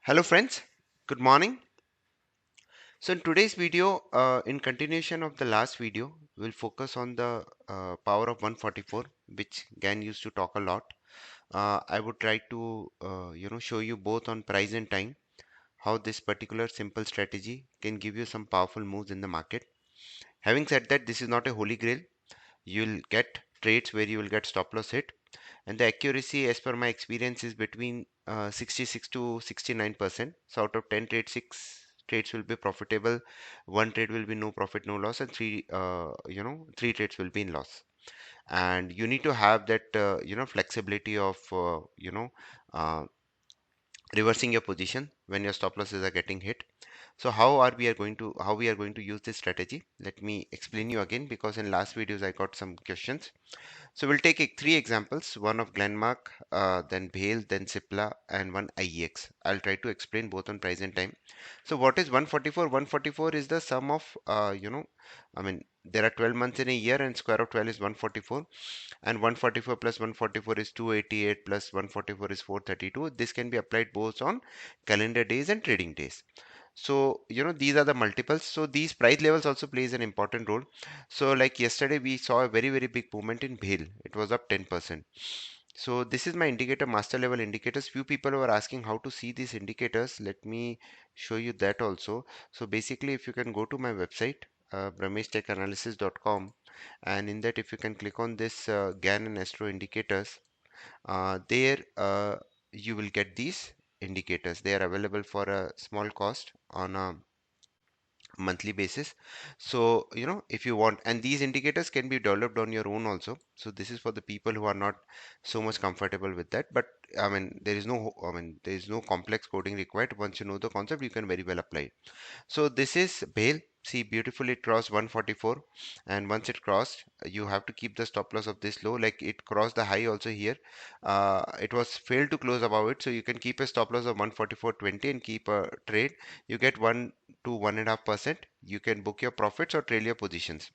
Hello friends, good morning. So in today's video, in continuation of the last video, we'll focus on the power of 144, which Gann used to talk a lot. I would try to show you both on price and time how this particular simple strategy can give you some powerful moves in the market. Having said that, this is not a holy grail. You'll get trades where you will get stop loss hit, and the accuracy as per my experience is between 66 to 69%. So out of 10 trades, 6 trades will be profitable, one trade will be no profit no loss, and three trades will be in loss. And you need to have that flexibility of uh, reversing your position when your stop losses are getting hit. So how we are going to use this strategy, let me explain you again, because in last videos I got some questions. So we'll take three examples, one of Glenmark, then Bale, then Cipla, and one IEX. I'll try to explain both on price and time. So what is 144? 144 is the sum of, there are 12 months in a year and square of 12 is 144. And 144 plus 144 is 288 plus 144 is 432. This can be applied both on calendar days and trading days. So these are the multiples. So these price levels also plays an important role. So like yesterday we saw a very big movement in Bale. It was up 10%. So this is my indicator, master level indicators. Few people were asking how to see these indicators. Let me show you that also. So basically, if you can go to my website, brameshtechanalysis.com, and in that if you can click on this Gann and Astro indicators, there you will get these indicators. They are available for a small cost on a monthly basis. So if you want, and these indicators can be developed on your own also. So this is for the people who are not so much comfortable with that, but there is no complex coding required. Once you know the concept, you can very well apply it. So this is Bale. See, beautifully it crossed 144, and once it crossed, you have to keep the stop loss of this low. Like it crossed the high also here. It was failed to close above it, so you can keep a stop loss of 144.20 and keep a trade. You get 1 to 1.5%. You can book your profits or trail your positions,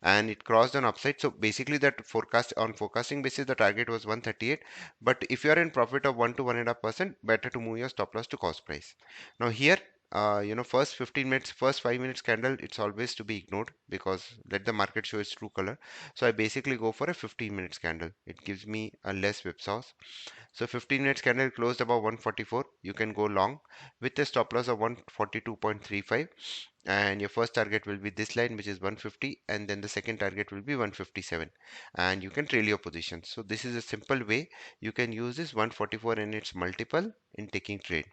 and it crossed on upside. So basically, that forecasting basis, the target was 138. But if you are in profit of 1 to 1.5%, better to move your stop loss to cost price. Now here, first 15 minutes, first 5 minutes candle, it's always to be ignored because let the market show its true color. So I basically go for a 15 minutes candle. It gives me a less whipsaws. So 15 minutes candle closed above 144. You can go long with a stop loss of 142.35, and your first target will be this line, which is 150, and then the second target will be 157, and you can trail your position. So this is a simple way you can use this 144 and its multiple in taking trade.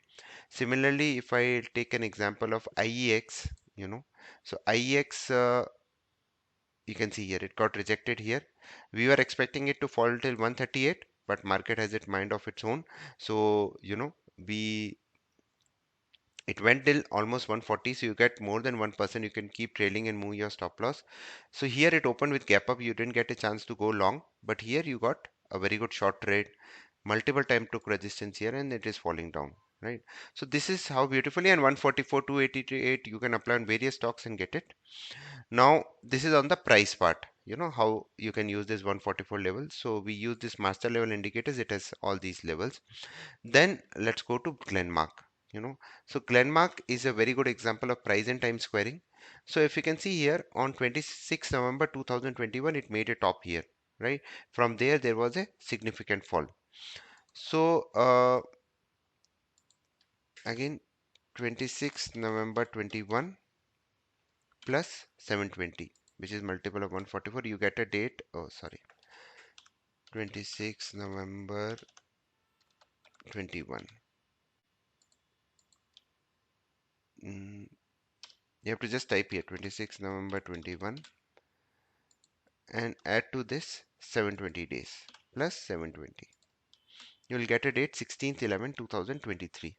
Similarly, if I take an example of IEX, so IEX, you can see here it got rejected here. We were expecting it to fall till 138, but market has its mind of its own. So we it went till almost 140, so you get more than 1%. You can keep trailing and move your stop loss. So here it opened with gap up. You didn't get a chance to go long, but here you got a very good short trade. Multiple time took resistance here, and it is falling down, right? So this is how beautifully, and 144, 288, you can apply on various stocks and get it. Now this is on the price part. You know how you can use this 144 level. So we use this master level indicators. It has all these levels. Then let's go to Glenmark. So Glenmark is a very good example of price and time squaring. So if you can see here on 26 November 2021, it made a top here, right? From there was a significant fall. So again, 26 November 21 plus 720, which is multiple of 144. You get a date. Oh, sorry, 26 November 21. Mm, you have to just type here 26 November 21 and add to this 720 days plus 720. You will get a date 16th 11 2023.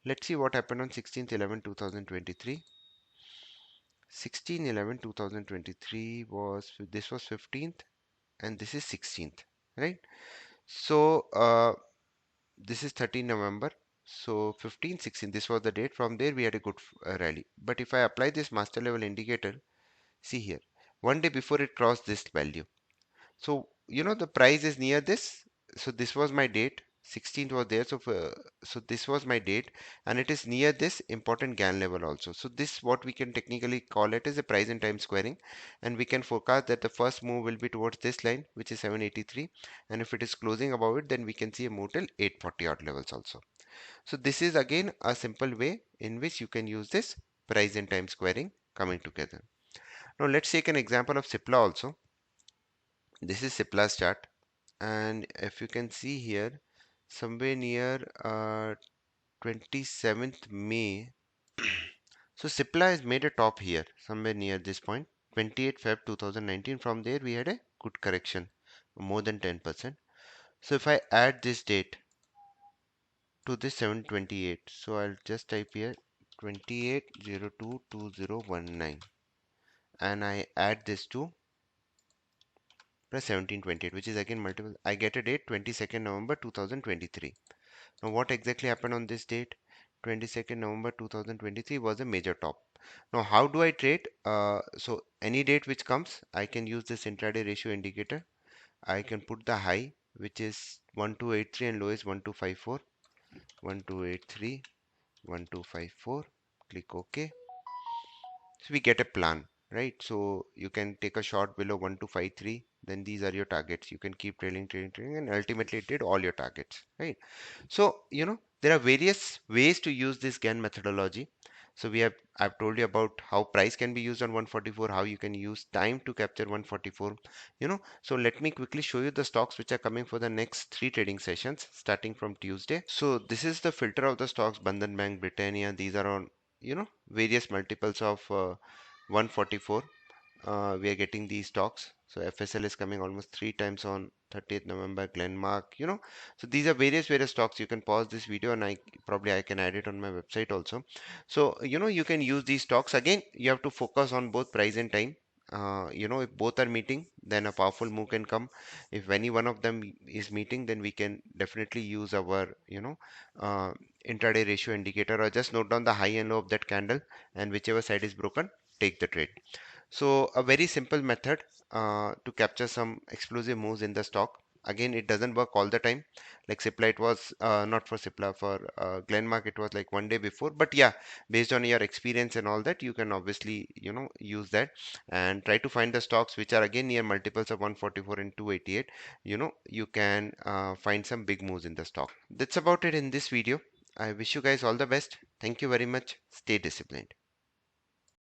Let's see what happened on 16th 11 2023. 16 11 2023 was, this was 15th and this is 16th, right? So this is 13 November. So 15, 16, this was the date. From there we had a good rally. But if I apply this master level indicator, see here, one day before it crossed this value. So the price is near this. So this was my date, 16th was there. So this was my date, and it is near this important Gann level also. So this what we can technically call it as a price and time squaring, and we can forecast that the first move will be towards this line, which is 783, and if it is closing above it, then we can see a move till 840 odd levels also. So this is again a simple way in which you can use this price and time squaring coming together. Now let's take an example of Cipla also. This is Cipla's chart, and if you can see here, somewhere near 27th May, so Cipla has made a top here, somewhere near this point, 28 Feb 2019. From there, we had a good correction, more than 10%. So if I add this date to this 728, so I'll just type here 28022019, and I add this to plus 1728, which is again multiple. I get a date 22nd November 2023. Now, what exactly happened on this date? 22nd November 2023 was a major top. Now, how do I trade? So, any date which comes, I can use this intraday ratio indicator. I can put the high, which is 1283, and low is 1254. 1283, 1254. Click OK. So we get a plan, right? So you can take a short below 1253, then these are your targets. You can keep trailing, trailing, trailing, and ultimately it did all your targets, right? So, there are various ways to use this Gann methodology. So I've told you about how price can be used on 144, how you can use time to capture 144, So let me quickly show you the stocks which are coming for the next three trading sessions starting from Tuesday. So this is the filter of the stocks, Bandhan Bank, Britannia. These are on, various multiples of 144. We are getting these stocks. So FSL is coming almost three times on 30th November, Glenmark, So these are various stocks. You can pause this video, and I can add it on my website also. So, you can use these stocks. Again, you have to focus on both price and time. If both are meeting, then a powerful move can come. If any one of them is meeting, then we can definitely use our, uh, intraday ratio indicator, or just note down the high and low of that candle, and whichever side is broken, take the trade. So a very simple method to capture some explosive moves in the stock. Again, it doesn't work all the time. Like Cipla, it was not for Cipla, for Glenmark, it was like one day before. But yeah, based on your experience and all that, you can obviously, use that and try to find the stocks which are again near multiples of 144 and 288. You can find some big moves in the stock. That's about it in this video. I wish you guys all the best. Thank you very much. Stay disciplined.